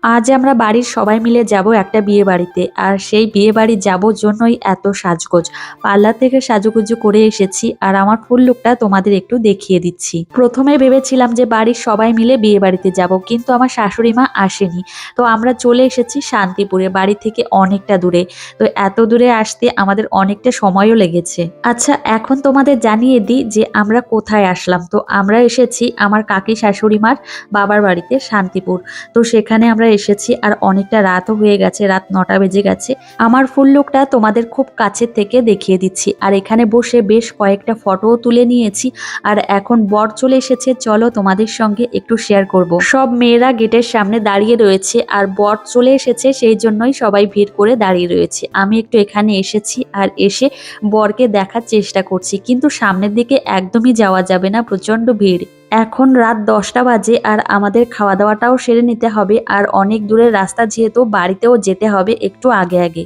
আজ আমরা বাড়ির সবাই মিলে যাব একটা বিয়ে বাড়িতে। আর সেই বিয়ে বাড়ি যাবো জন্যই এত সাজগোজ। পার্লার থেকে সাজুগুজু করে এসেছি আর আমার ফুল লুকটা তোমাদের একটু দেখিয়ে দিচ্ছি। প্রথমে ভেবেছিলাম যে বাড়ির সবাই মিলে বিয়ে বাড়িতে যাব, কিন্তু আমার শাশুড়ি মা আসেনি। তো আমরা চলে এসেছি শান্তিপুরে, বাড়ি থেকে অনেকটা দূরে। তো এত দূরে আসতে আমাদের অনেকটা সময়ও লেগেছে। আচ্ছা, এখন তোমাদের জানিয়ে দিই যে আমরা কোথায় আসলাম। তো আমরা এসেছি আমার কাকি শাশুড়ি মার বাবার বাড়িতে শান্তিপুর। তো সেখানে আমরা এসেছি আর অনেকটা রাতও হয়ে গেছে, রাত ৯টা বেজে গেছে। আমার ফুল লুকটা তোমাদের খুব কাছের থেকে দেখিয়ে দিচ্ছি। আর এখানে বসে বেশ কয়েকটা ফটোও তুলে নিয়েছি। আর এখন বর চলে এসেছে, চলো তোমাদের সঙ্গে একটু শেয়ার করব। সব মেয়েরা গেটের সামনে দাঁড়িয়ে রয়েছে আর বর চলে এসেছে, সেই জন্যই সবাই ভিড় করে দাঁড়িয়ে রয়েছে। আমি একটু এখানে এসেছি আর এসে বরকে দেখার চেষ্টা করছি, কিন্তু সামনের দিকে একদমই যাওয়া যাবে না, প্রচন্ড ভিড়। এখন রাত 10টা বাজে আর আমাদের খাওয়া দাওয়াটাও সেরে নিতে হবে। আর অনেক দূরের রাস্তা যেহেতু, বাড়িতেও যেতে হবে একটু আগে আগে।